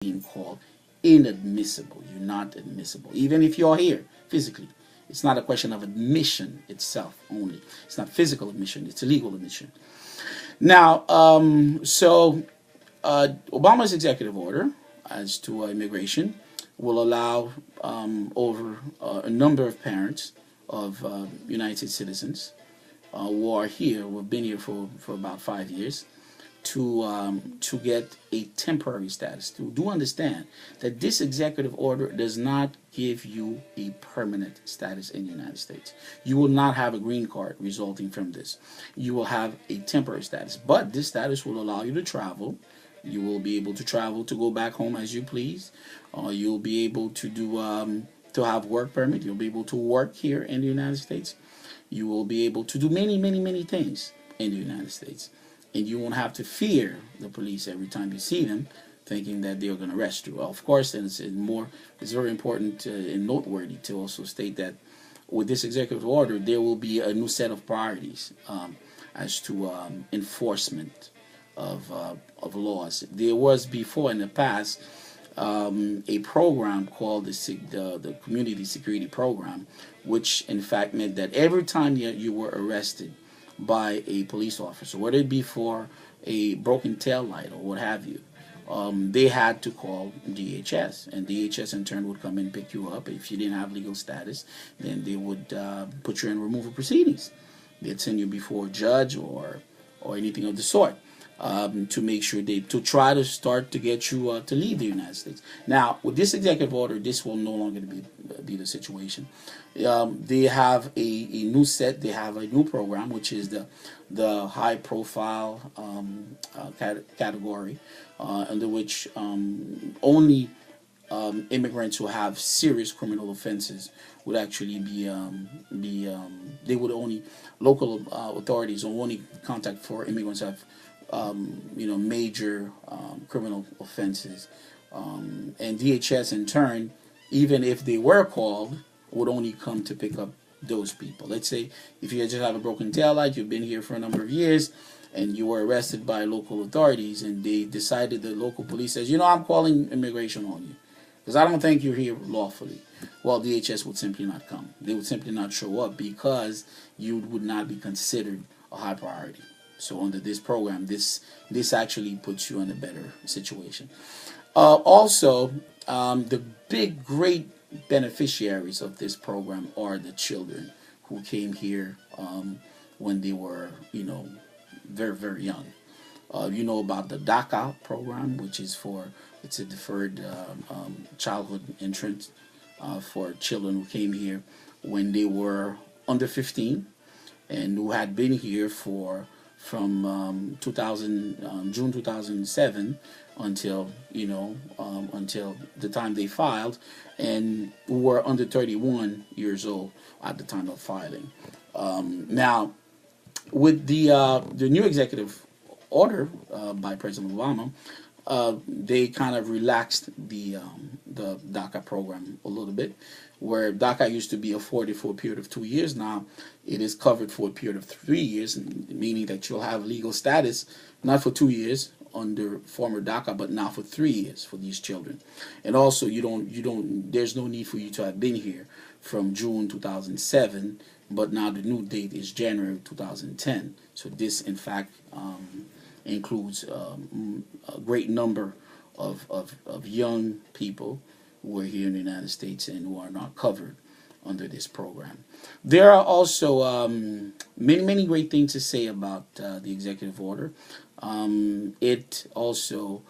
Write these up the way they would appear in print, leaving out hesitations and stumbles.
being called inadmissible. You're not admissible. Even if you're here physically, it's not a question of admission itself only. It's not physical admission, it's illegal admission. Now, Obama's executive order as to immigration will allow over a number of parents of United States citizens who are here, who have been here for about 5 years, to get a temporary status. To do understand that this executive order does not give you a permanent status in the United States. You will not have a green card resulting from this. You will have a temporary status, but this status will allow you to travel. You will be able to travel to go back home as you please. You'll be able to do to have work permit. You'll be able to work here in the United States. You will be able to do many things in the United States. And you won't have to fear the police every time you see them, thinking that they're going to arrest you. Well, of course, and it's very important and noteworthy to also state that with this executive order, there will be a new set of priorities as to enforcement of laws. There was before in the past a program called the Community Security Program, which in fact meant that every time you were arrested by a police officer, whether it be for a broken tail light or what have you, they had to call DHS, and DHS in turn would come and pick you up. If you didn't have legal status, then they would put you in removal proceedings. They'd send you before a judge or anything of the sort to make sure to try to start to get you to leave the United States. Now, with this executive order, this will no longer be the situation. They have a new set. They have a new program, which is the high profile category, under which only immigrants who have serious criminal offenses would actually they would only, local authorities will only contact for immigrants who have major criminal offenses, and DHS in turn, even if they were called, would only come to pick up those people. Let's say if you just have a broken taillight, you've been here for a number of years, and you were arrested by local authorities, and they decided, the local police says, I'm calling immigration on you because I don't think you're here lawfully. Well, DHS would simply not come. They would simply not show up because you would not be considered a high priority. So under this program, this actually puts you in a better situation. Also, the great beneficiaries of this program are the children who came here when they were, very young. You know about the DACA program, which is it's a deferred childhood entrance for children who came here when they were under 15 and who had been here from June 2007 until until the time they filed, and who were under 31 years old at the time of filing. Now, with the new executive order by President Obama, they kind of relaxed the DACA program a little bit, where DACA used to be afforded for a period of 2 years. Now it is covered for a period of 3 years, meaning that you'll have legal status not for 2 years under former DACA, but now for 3 years for these children. And also, there's no need for you to have been here from June 2007, but now the new date is January 2010. So this, in fact, includes a great number of young people who are here in the United States and who are not covered under this program. There are also many great things to say about the executive order. It also,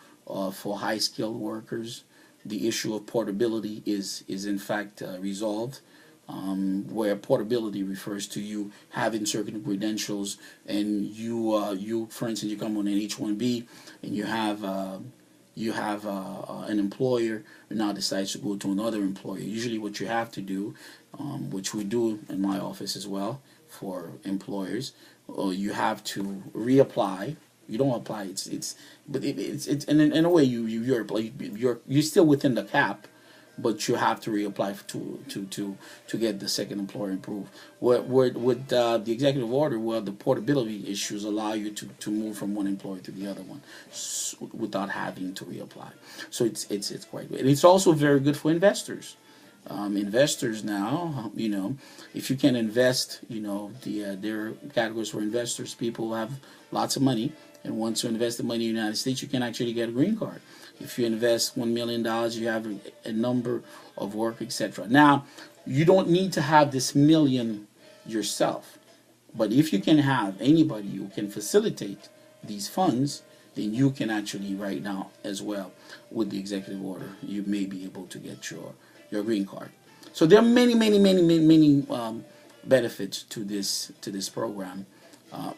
for high-skilled workers, the issue of portability is in fact resolved, where portability refers to you having certain credentials, and you, for instance, you come on an H-1B and you have an employer and now decides to go to another employer. Usually what you have to do, which we do in my office as well for employers, you have to reapply. You don't apply. But it's in a way you're still within the cap, but you have to reapply to get the second employer approved. With the executive order, well, the portability issues allow you to move from one employer to the other one without having to reapply. So it's quite good. And it's also very good for investors. Investors now, if you can invest, there are categories for investors, people who have lots of money and want to invest the money in the United States, you can actually get a green card. If you invest $1 million, you have a number of work, etc. Now, you don't need to have this million yourself, but if you can have anybody who can facilitate these funds, then you can actually right now as well with the executive order, you may be able to get your green card. So there are many benefits to this program,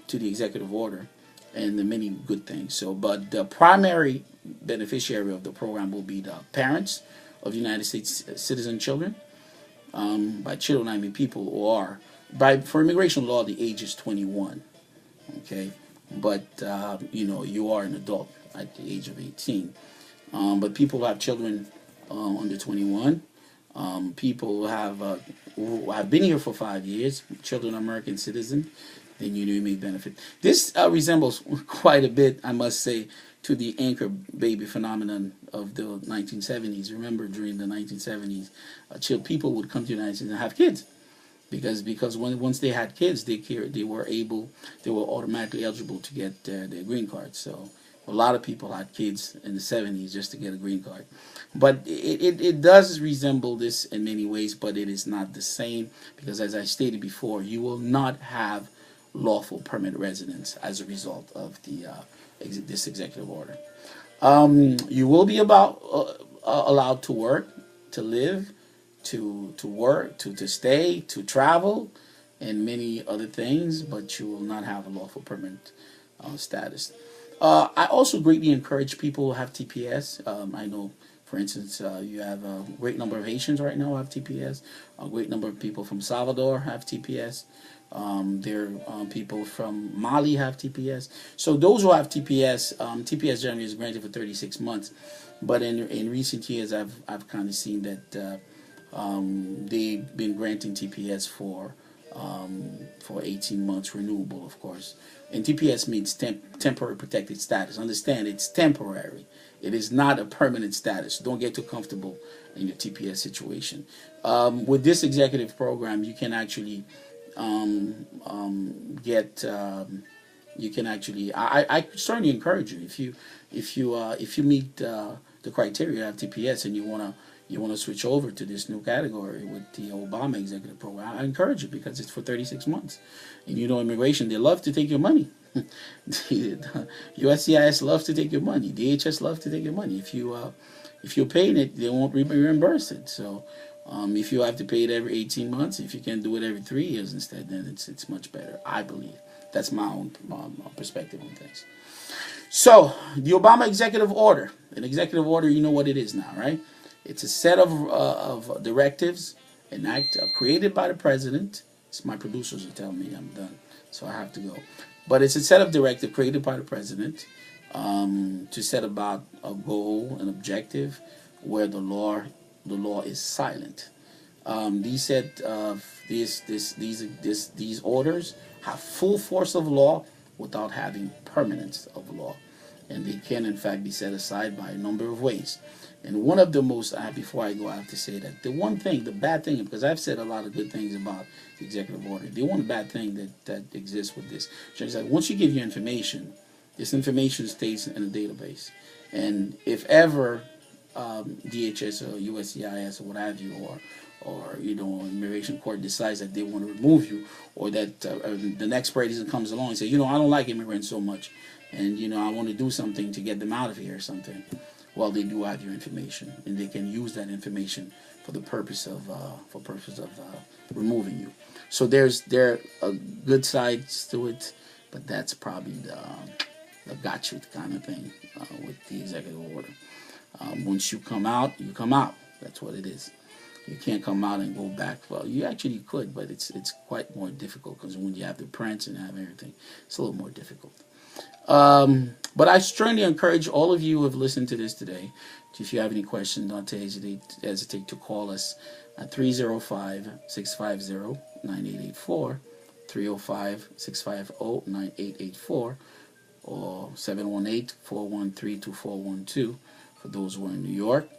to the executive order, and the many good things. So, but the primary beneficiary of the program will be the parents of United States citizen children. By children, I mean people who are, for immigration law, the age is 21. Okay, but you are an adult at the age of 18. But people who have children under 21. People who have been here for 5 years, children of American citizens, then you may benefit. This resembles quite a bit, I must say, to the anchor baby phenomenon of the 1970s. Remember, during the 1970s, people would come to the United States and have kids, because once they had kids, they were automatically eligible to get their green card. So a lot of people had kids in the 70s just to get a green card. But it does resemble this in many ways, but it is not the same, because as I stated before, you will not have lawful permanent residence as a result of this executive order. You will be allowed to work, to live, to work, to stay, to travel, and many other things, but you will not have a lawful permanent status. I also greatly encourage people who have TPS. I know, for instance, you have a great number of Haitians right now who have TPS. A great number of people from Salvador have TPS. There are people from Mali have TPS. So those who have TPS, TPS generally is granted for 36 months. But in recent years, I've kind of seen that they've been granting TPS for 18 months, renewable, of course. And TPS means temporary protected status. Understand, it's temporary. It is not a permanent status. Don't get too comfortable in your TPS situation. With this executive program, you can actually I certainly encourage you, if you meet the criteria to have TPS and you want to switch over to this new category with the Obama executive program, I encourage you, because it's for 36 months. And immigration, they love to take your money. USCIS loves to take your money. DHS loves to take your money. If you're paying it, they won't reimburse it. So if you have to pay it every 18 months, if you can do it every 3 years instead, then it's much better, I believe. That's my own perspective on things. So, the Obama executive order. An executive order, you know what it is now, right? It's a set of directives, an act created by the president. It's my producers are telling me I'm done, so I have to go. But it's a set of directives created by the president to set about a goal, an objective, where the law is silent. These orders have full force of law without having permanence of law, and they can in fact be set aside by a number of ways. And one of the most, before I go, I have to say that the bad thing, because I've said a lot of good things about the executive order, the one bad thing that exists with this is that once you give your information, this information stays in a database, and if ever DHS or USCIS or what have you, or immigration court decides that they want to remove you, or that the next president comes along and says, I don't like immigrants so much, and I want to do something to get them out of here or something. Well, they do have your information, and they can use that information for the purpose of removing you. So there are good sides to it, but that's probably the got you kind of thing with the executive order. Once you come out, you come out. That's what it is. You can't come out and go back. Well, you actually could, but it's quite more difficult, because when you have the prints and have everything, it's a little more difficult. But I strongly encourage all of you who have listened to this today, if you have any questions, don't hesitate to call us at 305-650-9884, 305-650-9884, or 718-413-2412 for those who are in New York.